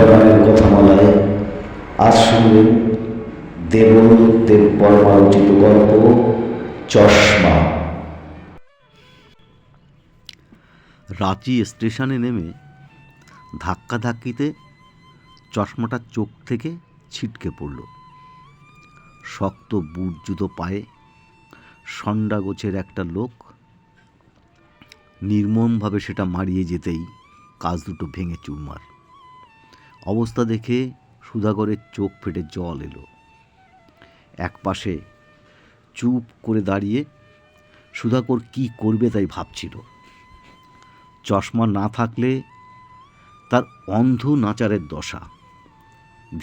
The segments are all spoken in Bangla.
গানের কথামালায় আজ শুনলেন দেবল দেববর্মা রচিত গল্প চশমা। রাঁচি স্টেশনে নেমে ধাক্কাধাক্কিতে চশমাটা চোখ থেকে ছিটকে পড়ল। শক্ত বুট জুতো পায়ে সন্ডা গোছের একটা লোক নির্মমভাবে সেটা মারিয়ে যেতেই কাজ দুটো ভেঙে চুরমার। অবস্থা দেখে সুধাকরের চোখ ফেটে জল এলো। একপাশে চুপ করে দাঁড়িয়ে সুধাকর কি করবে তাই ভাবছিল। চশমা না থাকলে তার অন্ধ নাচারের দশা।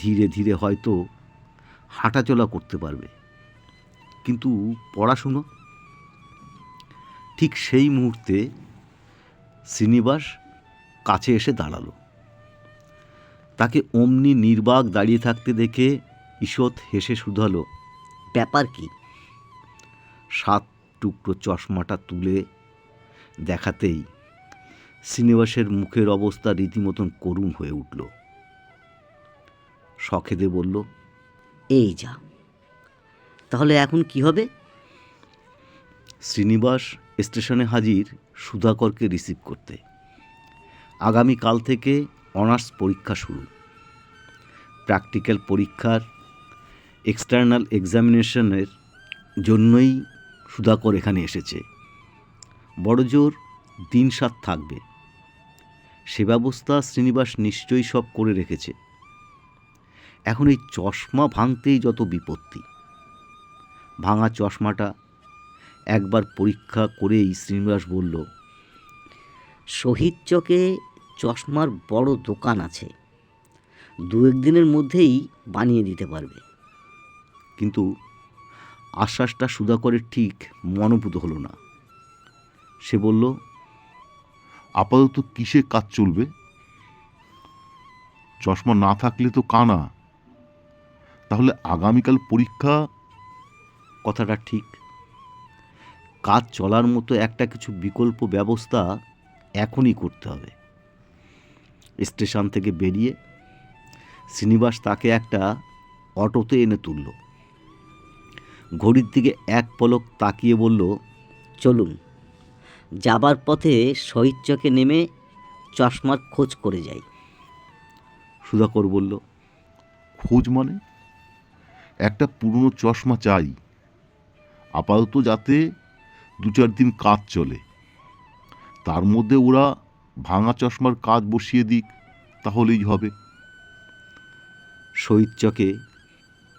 ধীরে ধীরে হয়তো হাঁটাচলা করতে পারবে, কিন্তু পড়াশুনো? ঠিক সেই মুহূর্তে শ্রীনিবাস কাছে এসে দাঁড়ালো। তাকে অমনি নির্বাক দাঁড়িয়ে থাকতে দেখে ঈষৎ হেসে শুধালো, ব্যাপার কি? 7 টুকরো চশমাটা তুলে দেখাতেই শ্রীনিবাসের মুখের অবস্থা রীতিমতন করুণ হয়ে উঠল। শখেদে বলল, এই যা, তাহলে এখন কি হবে? শ্রীনিবাস স্টেশনে হাজির সুধাকরকে রিসিভ করতে। আগামীকাল থেকে অনার্স পরীক্ষা শুরু। প্র্যাকটিক্যাল পরীক্ষার এক্সটার্নাল এক্সামিনেশনের জন্যই সুধাকর এখানে এসেছে। বড়জোর 3-7 থাকবে, সে ব্যবস্থা শ্রীনিবাস নিশ্চয়ই সব করে রেখেছে। এখন এই চশমা ভাঙতেই যত বিপত্তি। ভাঙা চশমাটা একবার পরীক্ষা করেই শ্রীনিবাস বলল, শহীদ চকে চশমার বড় দোকান আছে, 2-1 দিনের মধ্যেই বানিয়ে দিতে পারবে। কিন্তু আশ্বাসটা সুধাকরের ঠিক মনোভূত হলো না। সে বলল, আপাতত কিসে কাজ চলবে? চশমা না থাকলে তো কানা। তাহলে আগামীকাল পরীক্ষা? কথাটা ঠিক। কাজ চলার মতো একটা কিছু বিকল্প ব্যবস্থা এখনই করতে হবে। স্টেশন থেকে বেরিয়ে শ্রীনিবাস তাকে একটা অটোতে এনে তুলল। ঘড়ির দিকে এক পলক তাকিয়ে বলল, চলুন, যাবার পথে শহীদ চকে নেমে চশমার খোঁজ করে যাই। সুধাকর বলল, খোঁজ মানে? একটা পুরনো চশমা চাই, আপাতত যাতে 2-4 দিন কাজ চলে। তার মধ্যে ওরা ভাঙা চশমার কাজ বসিয়ে দিক, তাহলেই হবে। শহীদ চকে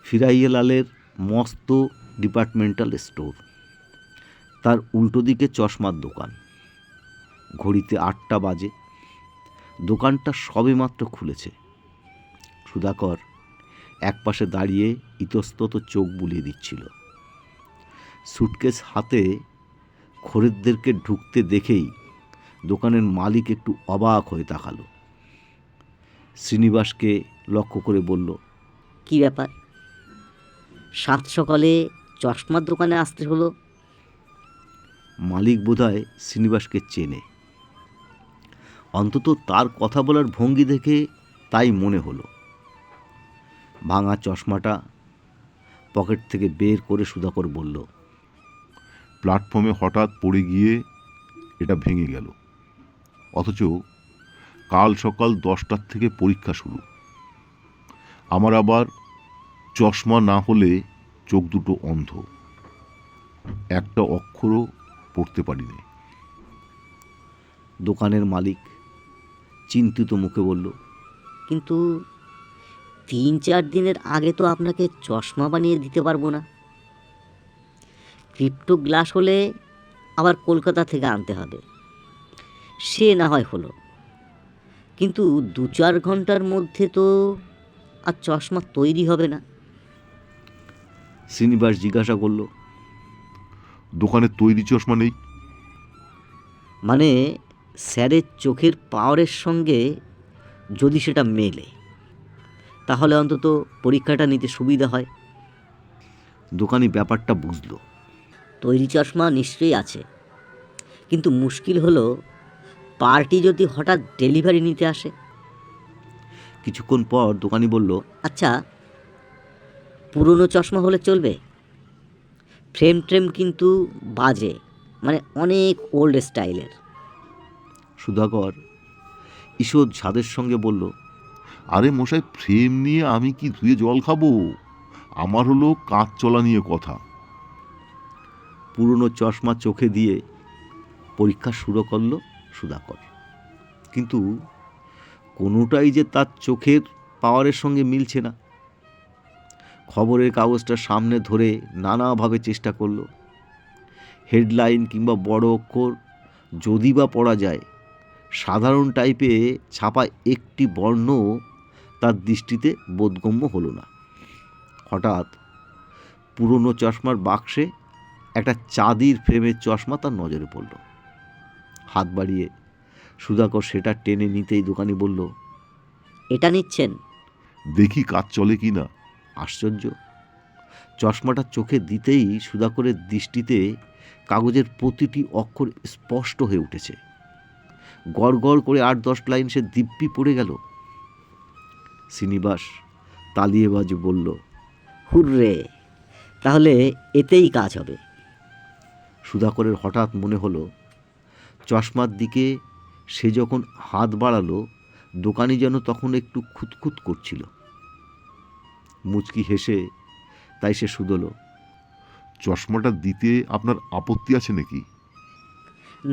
ফিরাইয়ালালের মস্ত ডিপার্টমেন্টাল স্টোর, তার উল্টো দিকে চশমার দোকান। ঘড়িতে 8টা বাজে। দোকানটা সবেমাত্র খুলেছে। সুধাকর একপাশে দাঁড়িয়ে ইতস্তত চোখ বুলিয়ে দিচ্ছিল। সুটকেস হাতে খরিদ্দেরকে ঢুকতে দেখেই দোকানের মালিক একটু অবাক হয়ে তাকালো। শ্রীনিবাসকে লক্ষ্য করে বলল, কি ব্যাপার, 7 সকালে চশমার দোকানে আসতে হলো? মালিক বোধহয় শ্রীনিবাসকে চেনে। অন্তত তার কথা বলার ভঙ্গি দেখে তাই মনে হলো। ভাঙা চশমাটা পকেট থেকে বের করে সুধাকর বলল, প্ল্যাটফর্মে হঠাৎ পড়ে গিয়ে এটা ভেঙে গেল। অথচ কাল সকাল 10টার থেকে পরীক্ষা শুরু। আমার আবার চশমা না হলে চোখ দুটো অন্ধ, একটা অক্ষরও পড়তে পারিনি। দোকানের মালিক চিন্তিত মুখে বলল, কিন্তু 3-4 দিনের আগে তো আপনাকে চশমা বানিয়ে দিতে পারবো না। ক্রিপ্টো গ্লাস হলে আবার কলকাতা থেকে আনতে হবে, সে না হয় হলো, কিন্তু 2-4 ঘন্টার মধ্যে তো আর চশমা তৈরি হবে না। শ্রীনিবাস জিজ্ঞাসা করল, দোকানে তৈরি চশমা নেই? মানে স্যারের চোখের পাওয়ারের সঙ্গে যদি সেটা মেলে, তাহলে অন্তত পরীক্ষাটা নিতে সুবিধা হয়। দোকানি ব্যাপারটা বুঝল। তৈরি চশমা নিশ্চয়ই আছে, কিন্তু মুশকিল হলো পার্টি যদি হঠাৎ ডেলিভারি নিতে আসে। কিছুক্ষণ পর দোকানি বলল, আচ্ছা, পুরনো চশমা হলে চলবে? ফ্রেম ট্রেম কিন্তু বাজে, মানে অনেক ওল্ড স্টাইলের। সুধাকর ঈষৎ ঝাঁদের সঙ্গে বলল, আরে মশাই, ফ্রেম নিয়ে আমি কি ধুয়ে জল খাবো? আমার হলো কাজ চলা নিয়ে কথা। পুরনো চশমা চোখে দিয়ে পরীক্ষা শুরু করল সুধাকর, কিন্তু কোনোটাই যে তার চোখের পাওয়ারের সঙ্গে মিলছে না। খবরের কাগজটা সামনে ধরে নানাভাবে চেষ্টা করলো। হেডলাইন কিংবা বড় অক্ষর যদি বা পড়া যায়, সাধারণ টাইপে ছাপা একটি বর্ণ তার দৃষ্টিতে বোধগম্য হলো না। হঠাৎ পুরনো চশমার বাক্সে একটা চাঁদির ফ্রেমের চশমা তার নজরে পড়ল। হাত বাড়িয়ে সুধাকর সেটা টেনে নিতেই দোকানি বলল, এটা নিচ্ছেন? দেখি কাজ চলে কি না। আশ্চর্য! চশমাটা চোখে দিতেই সুধাকরের দৃষ্টিতে কাগজের প্রতিটি অক্ষর স্পষ্ট হয়ে উঠেছে। গড় গড় করে 8-10 লাইন সে দিব্যি পড়ে গেল। শ্রীনিবাস তালিয়ে বাজে বলল, হুররে, তাহলে এতেই কাজ হবে। সুধাকরের হঠাৎ মনে হলো চশমার দিকে সে যখন হাত বাড়ালো, দোকানি যেন তখন একটু খুঁতখুত করছিল। মুচকি হেসে তাই সে শুধল, চশমাটা দিতে আপনার আপত্তি আছে নাকি?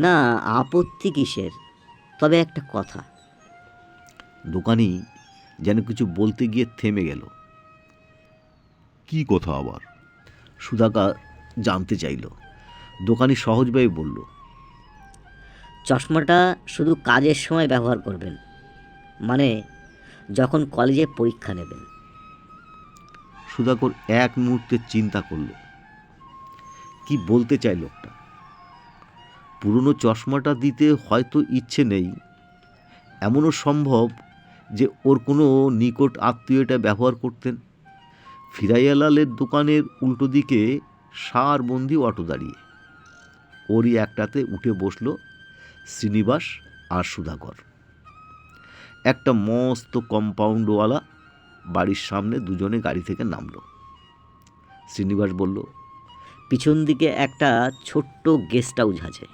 না, আপত্তি কিসের? তবে একটা কথা। দোকানি যেন কিছু বলতে গিয়ে থেমে গেল। কি কথা আবার? সুধাকর জানতে চাইল। দোকানি সহজভাবে বলল, চশমাটা শুধু কাজের সময় ব্যবহার করবেন, মানে যখন কলেজে পরীক্ষা নেবেন। সুধাকর এক মুহূর্তে চিন্তা করল, কি বলতে চাই লোকটা। পুরনো চশমাটা দিতে হয়তো ইচ্ছে নেই, এমনও সম্ভব যে ওর কোনো নিকট আত্মীয় এটা ব্যবহার করতেন। ফিরাইয়ালালের দোকানের উল্টো দিকে সারবন্দি অটো দাঁড়িয়ে, ওরই একটাতে উঠে বসলো শ্রীনিবাস আর সুধাকর। একটা মস্ত কম্পাউন্ডওয়ালা বাড়ির সামনে দুজনে গাড়ি থেকে নামলো। শ্রীনিবাস বলল, পিছন দিকে একটা ছোট্ট গেস্ট হাউস আছে,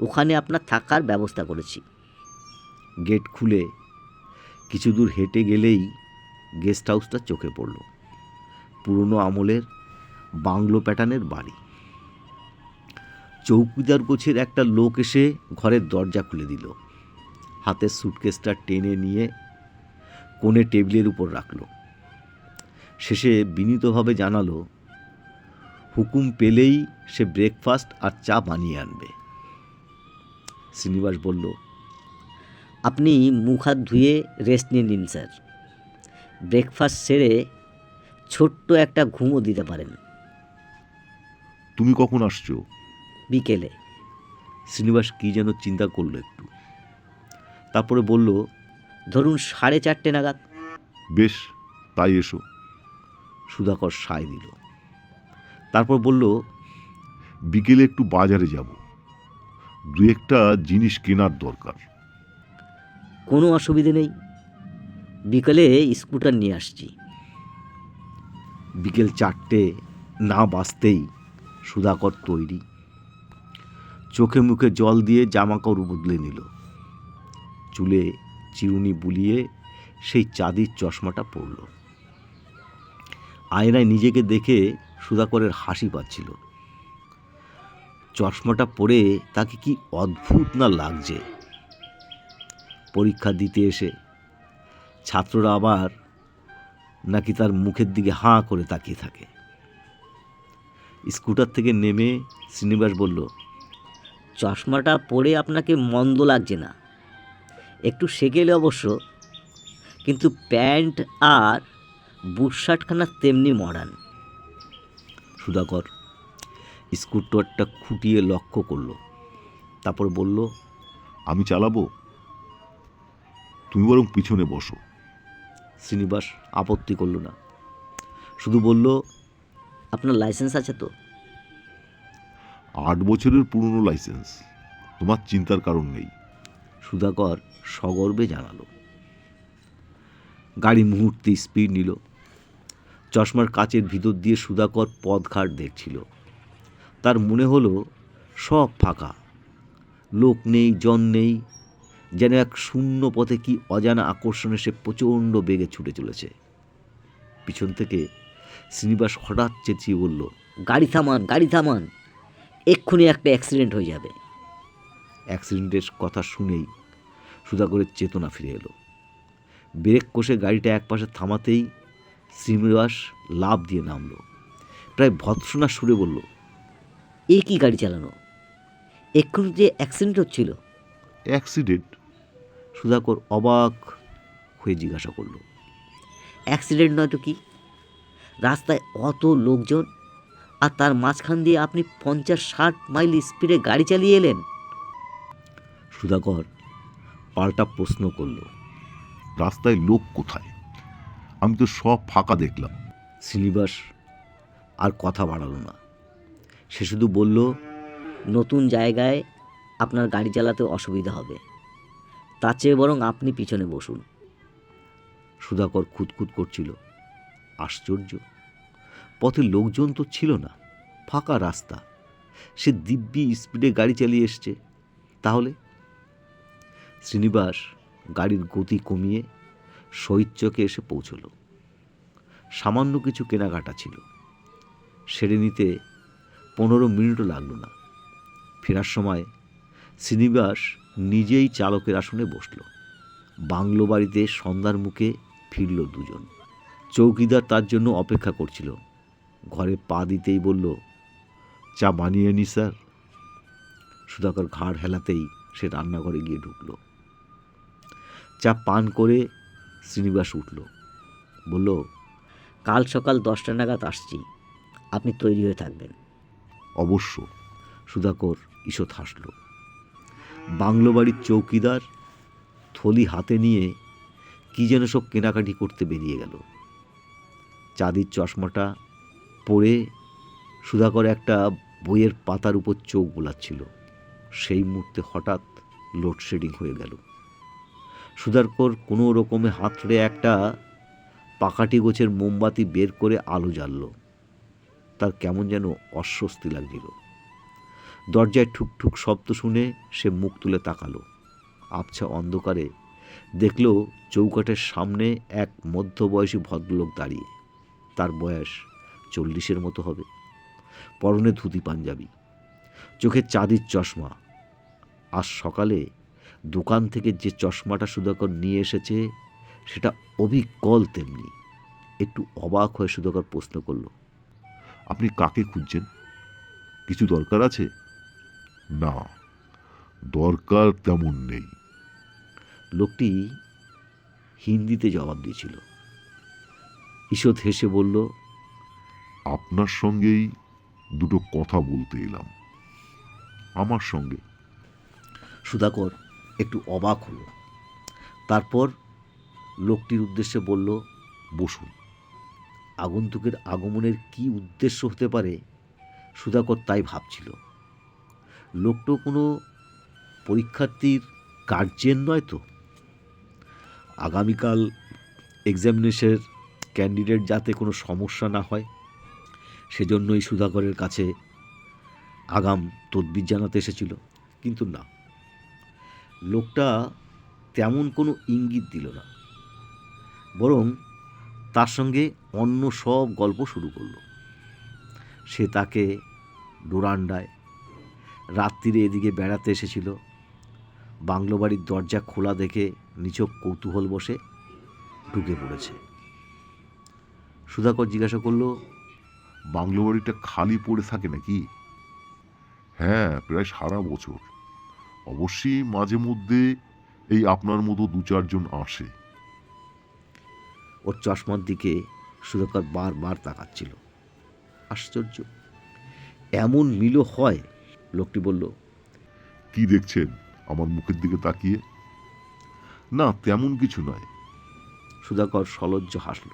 ওখানে আপনার থাকার ব্যবস্থা করেছি। গেট খুলে কিছু দূর হেঁটে গেলেই গেস্ট হাউসটা চোখে পড়ল। পুরনো আমলের বাংলো প্যাটার্নের বাড়ি। চৌকিদার গোছের একটা লোক এসে ঘরের দরজা খুলে দিল। হাতের সুটকেসটা টেনে নিয়ে কোণে টেবিলের উপর রাখল। শেষে বিনীতভাবে জানালো, হুকুম পেলেই সে ব্রেকফাস্ট আর চা বানিয়ে আনবে। শ্রীনিবাস বলল, আপনি মুখ হাত ধুয়ে রেস্ট নিয়ে নিন স্যার। ব্রেকফাস্ট সেরে ছোট্ট একটা ঘুমও দিতে পারেন। তুমি কখন আসছো? বিকেলে। শ্রীনিবাস কী যেন চিন্তা করলো একটু, তারপরে বলল, ধরুন 4:30 নাগাদ। বেশ, তাই এসো। সুধাকর সায় দিল। তারপর বলল, বিকেলে একটু বাজারে যাব, দু একটা জিনিস কেনার দরকার। কোনো অসুবিধে নেই, বিকেলে স্কুটার নিয়ে আসছি। বিকেল 4টে না বাজতেই সুধাকর তৈরি। চোখে মুখে জল দিয়ে জামাকাপড় বদলে নিল। চুলে চিরুনি বুলিয়ে সেই চাঁদির চশমাটা পরল। আয়নায় নিজেকে দেখে সুধাকরের হাসি পাচ্ছিল। চশমাটা পরে তাকে কি অদ্ভুত না লাগছে। পরীক্ষা দিতে এসে ছাত্ররা আবার নাকি তার মুখের দিকে হাঁ করে তাকিয়ে থাকে। স্কুটার থেকে নেমে শ্রীনিবাস বলল, চশমাটা পরে আপনাকে মন্দ লাগছে না, একটু সেকেলে অবশ্য, কিন্তু প্যান্ট আর বুট শার্টখানা তেমনি মডার্ন। সুধাকর স্কুটারটা খুঁটিয়ে লক্ষ্য করল, তারপর বলল, আমি চালাবো, তুমি বরং পিছনে বসো। শ্রীনিবাস আপত্তি করল না, শুধু বলল, আপনার লাইসেন্স আছে তো? 8 বছরের পুরনো লাইসেন্স, তোমার চিন্তার কারণ নেই। সুধাকর সগর্বে জানালো। গাড়ি মুহূর্তে স্পিড নিল। চশমার কাচের ভিতর দিয়ে সুধাকর পথঘাট দেখছিল। তার মনে হলো সব ফাঁকা, লোক নেই, জন নেই, যেন এক শূন্য পথে কি অজানা আকর্ষণে সে প্রচণ্ড বেগে ছুটে চলেছে। পিছন থেকে শ্রীনিবাস হঠাৎ চেঁচিয়ে বলল, গাড়ি থামান, গাড়ি থামান, এক্ষুনি একটা অ্যাক্সিডেন্ট হয়ে যাবে। অ্যাক্সিডেন্টের কথা শুনেই সুধাকরের চেতনা ফিরে এলো। ব্রেক কষে গাড়িটা একপাশে থামাতেই শ্রীনিবাস লাফ দিয়ে নামল। প্রায় ভৎসনার সুরে বলল, এ কি গাড়ি চালানো? এক্ষুনি যে অ্যাক্সিডেন্ট হচ্ছিল। অ্যাক্সিডেন্ট? সুধাকর অবাক হয়ে জিজ্ঞাসা করল, অ্যাক্সিডেন্ট নয় তো কি? রাস্তায় অত লোকজন, আর তার মাঝখান দিয়ে আপনি 50-60 মাইল স্পিডে গাড়ি চালিয়ে এলেন। সুধাকর পাল্টা প্রশ্ন করল, রাস্তায় লোক কোথায়? আমি তো সব ফাঁকা দেখলাম। শ্রীনিবাস আর কথা বাড়ালো না। সে শুধু বলল, নতুন জায়গায় আপনার গাড়ি চালাতে অসুবিধা হবে, তার চেয়ে বরং আপনি পিছনে বসুন। সুধাকর খুঁতখুত করছিল। আশ্চর্য, পথে লোকজন তো ছিল না, ফাঁকা রাস্তা, সে দিব্যি স্পিডে গাড়ি চালিয়ে এসছে। তাহলে? শ্রীনিবাস গাড়ির গতি কমিয়ে শহীদচকে এসে পৌঁছল। সামান্য কিছু কেনাকাটা ছিল, সেরে নিতে 15 মিনিটও লাগলো না। ফেরার সময় শ্রীনিবাস নিজেই চালকের আসনে বসল। বাংলো বাড়িতে সন্ধ্যার মুখে ফিরল দুজন। চৌকিদার তার জন্য অপেক্ষা করছিল। ঘরে পা দিতেই বলল, চা বানিয়ে নি স্যার? সুধাকর ঘাড় হেলাতেই সে রান্নাঘরে গিয়ে ঢুকল। চা পান করে শ্রীনিবাস উঠল, বলল, কাল সকাল 10টা নাগাদ আসছি, আপনি তৈরি হয়ে থাকবেন। অবশ্য। সুধাকর ঈষৎ হাসল। বাংলো বাড়ির চৌকিদার থলি হাতে নিয়ে কি যেন সব কেনাকাটি করতে বেরিয়ে গেল। চাঁদির চশমাটা পরে সুধাকর একটা বইয়ের পাতার উপর চোখ বোলাচ্ছিল। সেই মুহূর্তে হঠাৎ লোডশেডিং হয়ে গেল। সুধাকর কোনো রকমে হাতড়ে একটা পাকাটি গোছের মোমবাতি বের করে আলো জ্বালল। তার কেমন যেন অস্বস্তি লাগছিল। দরজায় ঠুকঠুক শব্দ শুনে সে মুখ তুলে তাকালো। আবছা অন্ধকারে দেখল চৌকাঠের সামনে এক মধ্যবয়সী ভদ্রলোক দাঁড়িয়ে। তার বয়স 40-এর মতো হবে। পরনে ধুতি পাঞ্জাবি, চোখে চাঁদির চশমা। আজ সকালে দোকান থেকে যে চশমাটা সুধাকর নিয়ে এসেছে সেটা অবিকল তেমনি। একটু অবাক হয়ে সুধাকর প্রশ্ন করল, আপনি কাকে খুঁজছেন? কিছু দরকার আছে? না, দরকার তেমন নেই। লোকটি হিন্দিতে জবাব দিয়েছিল। ঈষৎ হেসে বলল, আপনার সঙ্গেই দুটো কথা বলতে এলাম। আমার সঙ্গে? সুধাকর একটু অবাক হলো। তারপর লোকটির উদ্দেশ্যে বলল, বসুন। আগন্তুকের আগমনের কি উদ্দেশ্য হতে পারে সুধাকর তাই ভাবছিল। লোকটা কোনো পরীক্ষার্থীর গার্জিয়ান নয় তো? আগামীকাল এক্সামিনেশনের ক্যান্ডিডেট যাতে কোনো সমস্যা না হয় সেজন্যই সুধাকরের কাছে আগাম তদবির জানাতে এসেছিল। কিন্তু না, লোকটা তেমন কোনো ইঙ্গিত দিল না, বরং তার সঙ্গে অন্য সব গল্প শুরু করল। সে তাকে ডোরান্ডায় রাত্রিরে এদিকে বেড়াতে এসেছিল। বাংলো বাড়ির দরজা খোলা দেখে নিছক কৌতূহল বসে ঢুকে পড়েছে। সুধাকর জিজ্ঞাসা করল, বাংলো বাড়িটা খালি পড়ে থাকে নাকি? হ্যাঁ, প্রায় সারা বছর। অবশ্যই মাঝে মধ্যে এই আপনার মতো 2-4 জন আসে। ওর চশমার দিকে সুধাকর বারবার তাকাচ্ছিল। আশ্চর্য, এমন মিলও হয়? লোকটি বলল, কি দেখছেন আমার মুখের দিকে তাকিয়ে? না, তেমন কিছু নয়। সুধাকর সলজ্জ হাসল,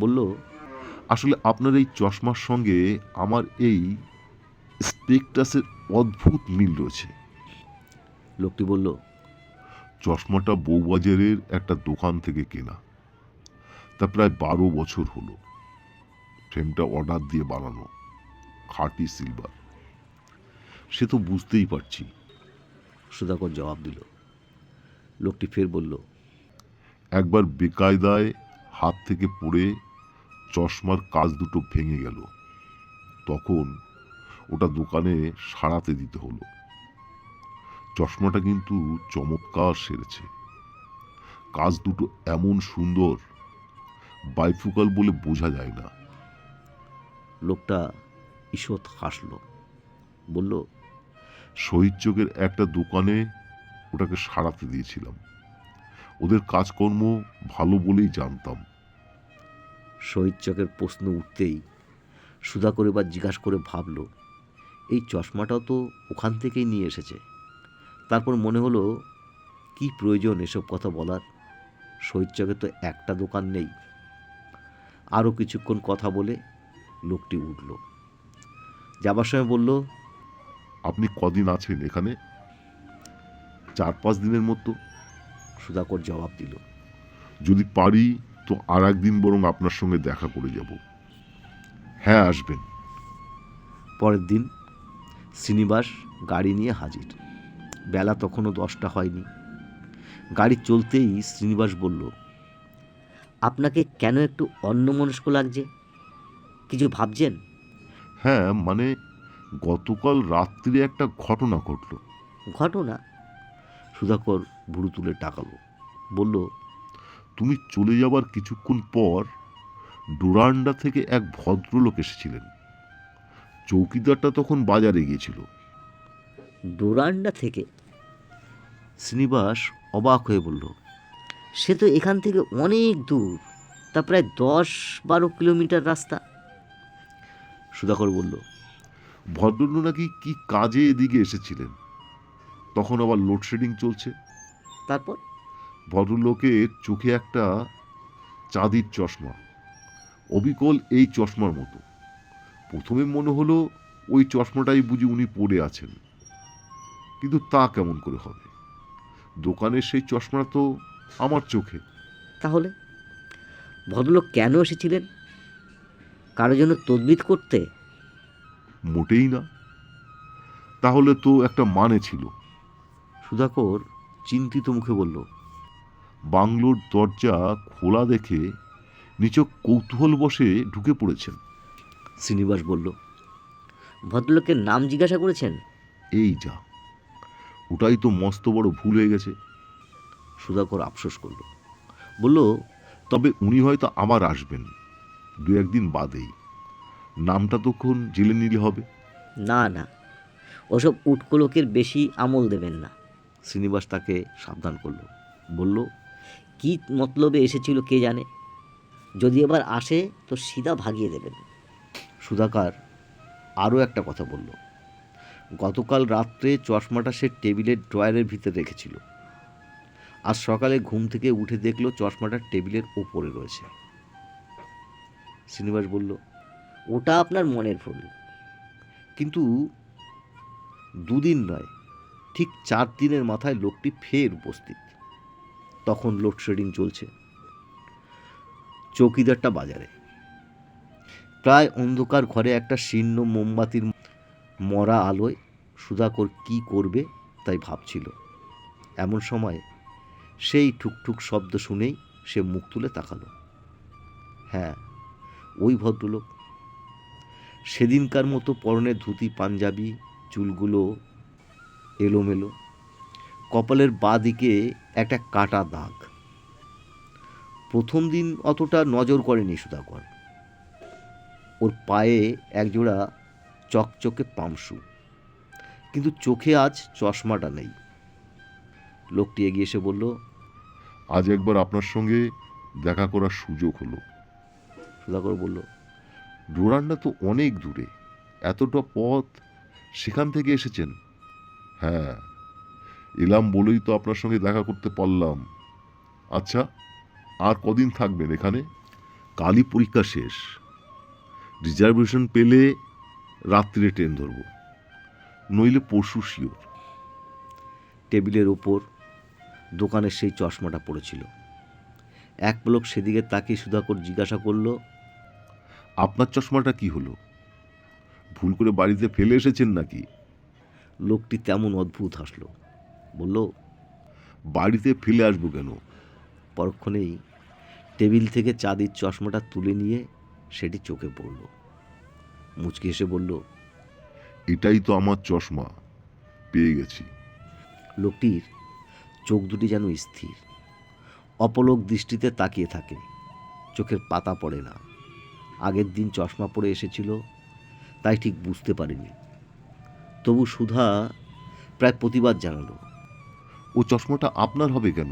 বলল, আসলে আপনার এই চশমার সঙ্গে আমার এই স্পেকটাসের অদ্ভুত মিল রয়েছে। লোকটি বলল, চশমাটা বউবাজারের একটা দোকান থেকে কেনা। তা প্রায় 12 বছর হলো। ফ্রেমটা অর্ডার দিয়ে বানানো, খাঁটি সিলভার। সে তো বুঝতেই পারছি। সুধাকর জবাব দিল। লোকটি ফের বলল, একবার বেকায়দায় হাত থেকে পড়ে চশমার কাচ দুটো ভেঙে গেল। তখন ওটা দোকানে সারাতে দিতে হলো। চশমাটা কিন্তু চমৎকার সেরেছে। কাচ দুটো এমন সুন্দর, বাইফোকাল বলে বোঝা যায় না। লোকটা ঈষৎ হাসল, বলল, শহীদ চোখের একটা দোকানে ওটাকে সারাতে দিয়েছিলাম। ওদের কাজকর্ম ভালো বলেই জানতাম। শহীদ চকের প্রশ্ন উঠতেই সুধাকর এবার জিজ্ঞাসা করে ভাবল, এই চশমাটাও তো ওখান থেকেই নিয়ে এসেছে। তারপর মনে হলো, কি প্রয়োজন এসব কথা বলার? শহীদ চকে তো একটা দোকান নেই। আরও কিছুক্ষণ কথা বলে লোকটি উঠল। যাবার সময় বলল, আপনি কদিন আছেন এখানে? 4-5 দিনের মতো। সুধাকর জবাব দিল। যদি পারি তো আর একদিন বরং আপনার সঙ্গে দেখা করে যাব। হ্যাঁ, আসবেন। পরের দিন শ্রীনিবাস গাড়ি নিয়ে হাজির। বেলা তখনও 10টা হয়নি। গাড়ি চলতেই শ্রীনিবাস বলল, আপনাকে কেন একটু অন্যমনস্ক লাগছে? কিছু ভাবছেন? হ্যাঁ, মানে গতকাল রাত্রে একটা ঘটনা ঘটল। ঘটনা? সুধাকর ভুরু তুলে টাকালো, বলল, তুমি চলে যাবার কিছুক্ষণ পর ডোরান্ডা থেকে এক ভদ্রলোক এসেছিলেন। চৌকিদারটা তখন বাজারে গিয়েছিল। ডোরান্ডা থেকে? শ্রীনিবাস অবাক হয়ে বলল, সে তো এখান থেকে অনেক দূর, তা প্রায় 10-12 কিলোমিটার রাস্তা। সুধাকর বলল, ভদ্রলোক নাকি কি কাজে এদিকে এসেছিলেন। তখন আবার লোডশেডিং চলছে। তারপর? ভদ্রলোকের চোখে একটা চাঁদির চশমা, অবিকল এই চশমার মতো। প্রথমে মনে হলো ওই চশমাটাই বুঝি উনি পরে আছেন, কিন্তু তা কেমন করে হবে? দোকানের সেই চশমাটা তো আমার চোখে। তাহলে ভদ্রলোক কেন এসেছিলেন? কারোর জন্য তদবির করতে? মোটেই না। তাহলে তো একটা মানে ছিল। সুধাকর চিন্তিত মুখে বলল, বাংলোর দরজা খোলা দেখে নিচক কৌতূহল বসে ঢুকে পড়েছেন। শ্রীনিবাস বলল, ভদ্রলোকের নাম জিজ্ঞাসা করেছেন? এই যা, ওটাই তো মস্ত বড় ভুল হয়ে গেছে। সুধাকর আফসোস করল, বলল, তবে উনি হয়তো আবার আসবেন 2-1 দিন বাদেই। নামটা তখন জেলে নিলে হবে। না না, ওসব উটকো লোকের বেশি আমল দেবেন না। শ্রীনিবাস তাকে সাবধান করল, বলল, কি মতলবে এসেছিল কে জানে। যদি এবার আসে তো সিধা ভাগিয়ে দেবেন। সুধাকর আরও একটা কথা বলল, গতকাল রাত্রে চশমাটা সে টেবিলের ড্রয়ারের ভিতরে রেখেছিল। আজ সকালে ঘুম থেকে উঠে দেখলো চশমাটা টেবিলের ওপরে রয়েছে। শ্রীনিবাস বলল, ওটা আপনার মনের ভুল। কিন্তু 2 দিন নয়, ঠিক 4 দিনের মাথায় লোকটি ফের উপস্থিত। তখন লোডশেডিং চলছে। চৌকিদারটা বাজারে। প্রায় অন্ধকার ঘরে একটা শীর্ণ মোমবাতির মরা আলোয় সুধাকর কি করবে তাই ভাবছিল। এমন সময় সেই ঠুকঠুক শব্দ শুনেই সে মুখ তুলে তাকালো। হ্যাঁ, ওই ভদ্রলোক। সেদিনকার মতো পরনে ধুতি পাঞ্জাবি, চুলগুলো এলোমেলো, কপালের বাঁ দিকে একটা কাটা দাগ। প্রথম দিন অতটা নজর করেনি সুধাকর। ওর পায়ে একজোড়া চকচকে পামশু, কিন্তু চোখে আজ চশমাটা নেই। লোকটি এগিয়ে এসে বলল, আজ একবার আপনার সঙ্গে দেখা করার সুযোগ হলো। সুধাকর বলল, ডোরান্ডা তো অনেক দূরে, এতটা পথ সেখান থেকে এসেছেন? হ্যাঁ, এলাম বলেই তো আপনার সঙ্গে দেখা করতে পারলাম। আচ্ছা, আর কদিন থাকবেন এখানে? কালই পরীক্ষা শেষ। রিজার্ভেশন পেলে রাত্রে ট্রেন ধরব, নইলে পরশু শিওর। টেবিলের ওপর দোকানের সেই চশমাটা পড়েছিল। এক পলক সেদিকে তাকিয়ে সুধাকর জিজ্ঞাসা করলো, আপনার চশমাটা কি হলো? ভুল করে বাড়িতে ফেলে এসেছেন নাকি? লোকটি তেমন অদ্ভুত হাসল, বলল, বাড়িতে ফেলে আসবো কেন? পরক্ষণেই টেবিল থেকে চাঁদির চশমাটা তুলে নিয়ে সেটি চোখে পড়ল। মুচকি হেসে বলল, এটাই তো আমার চশমা, পেয়ে গেছি। লোকটির চোখ দুটি যেন স্থির, অপলক দৃষ্টিতে তাকিয়ে থাকে, চোখের পাতা পড়ে না। আগের দিন চশমা পরে এসেছিল, তাই ঠিক বুঝতে পারেনি। তবু সুধা প্রায় প্রতিবাদ জানালো, ও চশমাটা আপনার হবে কেন?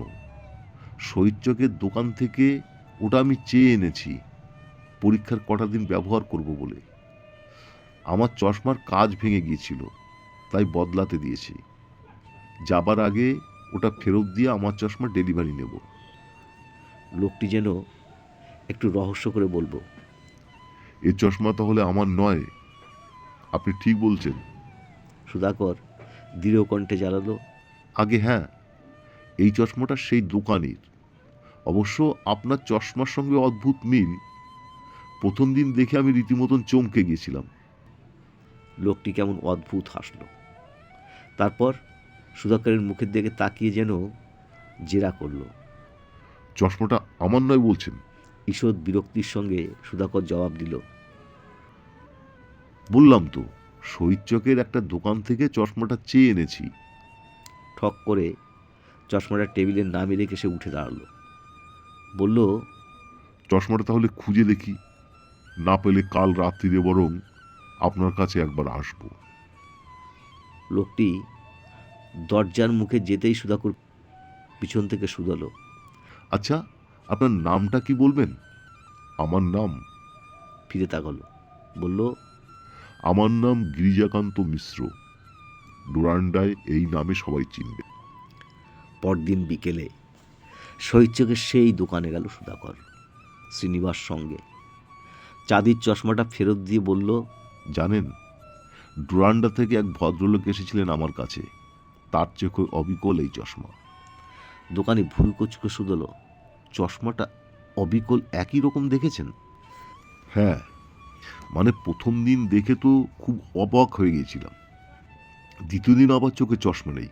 শহীদচকের দোকান থেকে ওটা আমি চেয়ে এনেছি, পরীক্ষার কটা দিন ব্যবহার করব বলে। আমার চশমার কাজ ভেঙে গিয়েছিল, তাই বদলাতে দিয়েছি। যাবার আগে ওটা ফেরত দিয়ে আমার চশমা ডেলিভারি নেব। লোকটি যেন একটু রহস্য করে বলবো, এ চশমা তাহলে আমার নয়? আপনি ঠিক বলছেন। সুধাকর দৃঢ় কণ্ঠে জ্বালালো, আগে হ্যাঁ, এই চশমাটা সেই দোকানের। অবশ্য আপনার চশমার সঙ্গে অদ্ভুত মিল। প্রথম দিন দেখে আমি রীতিমতন চমকে গিয়েছিলাম। লোকটি কেমন অদ্ভুত হাসল। তারপর সুধাকরের মুখের দিকে তাকিয়ে যেন জেরা করল। চশমাটা আমার নয় বলছেন? ঈষৎ বিরক্তির সঙ্গে সুধাকর জবাব দিল, বললাম তো, শহীদচকের একটা দোকান থেকে চশমাটা চেয়ে এনেছি। ঠক করে চশমাটা টেবিলের নামিয়ে রেখে সে উঠে দাঁড়ালো, বলল, চশমাটা তাহলে খুঁজে দেখি, না পেলে কাল রাত্রিরে বরং আপনার কাছে একবার আসব। লোকটি দরজার মুখে যেতেই সুধাকর পিছন থেকে শুধালো, আচ্ছা, আপনার নামটা কি বলবেন? আমার নাম? ফিরে তাকালো, বলল, আমার নাম গিরিজাকান্ত মিশ্র। ডুরান্ডায় এই নামে সবাই চিনবে। পরদিন বিকেলে শহীদচকের সেই দোকানে গেল সুধাকর শ্রীনিবাস সঙ্গে। চাঁদির চশমাটা ফেরত দিয়ে বলল, জানেন, ডুরান্ডা থেকে এক ভদ্রলোক এসেছিলেন আমার কাছে, তার চোখে অবিকল এই চশমা। দোকানে ভুরু কুচকে শুধল, চশমাটা অবিকল একই রকম দেখেছেন? হ্যাঁ, মানে প্রথম দিন দেখে তো খুব অবাক হয়ে গিয়েছিলাম। দ্বিতীয় দিন আবার চোখে চশমা নেই।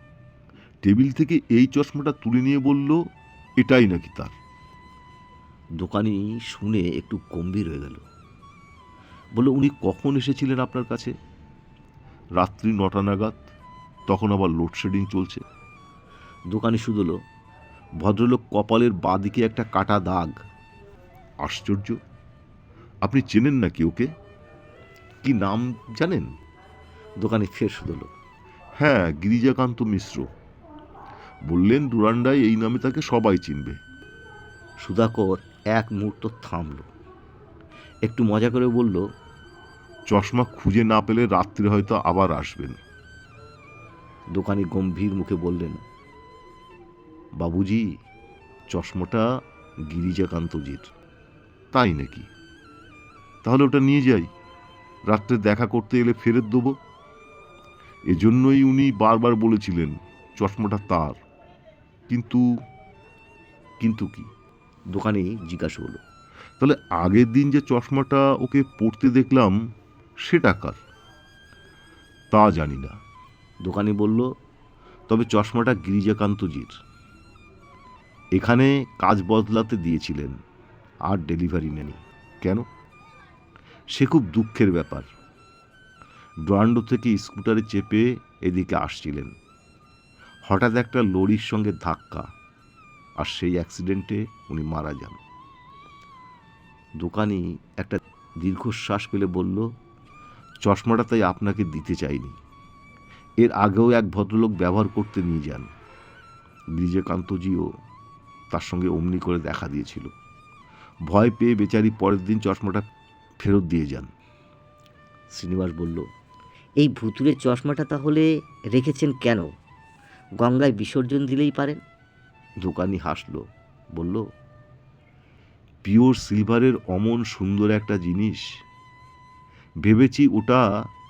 টেবিল থেকে এই চশমাটা তুলে নিয়ে বলল এটাই নাকি তার। দোকানি শুনে একটু গম্ভীর হয়ে গেল, বলল, উনি কখন এসেছিলেন আপনার কাছে? রাত্রি 9টা নাগাদ, তখন আবার লোডশেডিং চলছে। দোকানি শুধল, ভদ্রলোক কপালের বাঁদিকে একটা কাটা দাগ। আশ্চর্য, আপনি চেনেন নাকি ওকে? কি নাম জানেন? দোকানি ফের শুধল, হ্যাঁ, গিরিজাকান্ত মিশ্র। বললেন ডুরান্ডায় এই নামে তাকে সবাই চিনবে। সুধাকর এক মুহূর্ত থামল, একটু মজা করে বলল, চশমা খুঁজে না পেলে রাত্রে হয়তো আবার আসবেন। দোকানি গম্ভীর মুখে বললেন, বাবুজি, চশমাটা গিরিজাকান্তজির। তাই নাকি? তাহলে ওটা নিয়ে যাই, রাত্রে দেখা করতে এলে ফেরত দেবো। এজন্যই উনি বারবার বলেছিলেন চশমাটা তার। কিন্তু কিন্তু কি? দোকানি জিজ্ঞাসা হলো। তাহলে আগের দিন যে চশমাটা ওকে পড়তে দেখলাম সেটা কার? তা জানি না। দোকানি বলল, তবে চশমাটা গিরিজাকান্তজির। এখানে কাজ বদলাতে দিয়েছিলেন, আর ডেলিভারি নেনি। কেন? সে খুব দুঃখের ব্যাপার। ড্রান্ডো থেকে স্কুটারে চেপে এদিকে আসছিলেন, হঠাৎ একটা লরির সঙ্গে ধাক্কা, আর সেই অ্যাক্সিডেন্টে উনি মারা যান। দোকানি একটা দীর্ঘশ্বাস ফেলে বলল, চশমাটা তাই আপনাকে দিতে চাইনি। এর আগেও এক ভদ্রলোক ব্যবহার করতে নিয়ে যান, গিরিজাকান্তজিও তার সঙ্গে অমনি করে দেখা দিয়েছিল। ভয় পেয়ে বেচারি পরের দিন চশমাটা ফেরত দিয়ে যান। শ্রীনিবাস বলল, এই ভুতুড়ে চশমাটা তাহলে রেখেছেন কেন? গঙ্গায় বিসর্জন দিলেই পারেন। দোকানি হাসলো, বলল, পিওর সিলভারের অমন সুন্দর একটা জিনিস, ভেবেছি ওটা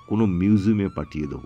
কোনো মিউজিয়ামে পাঠিয়ে দেবো।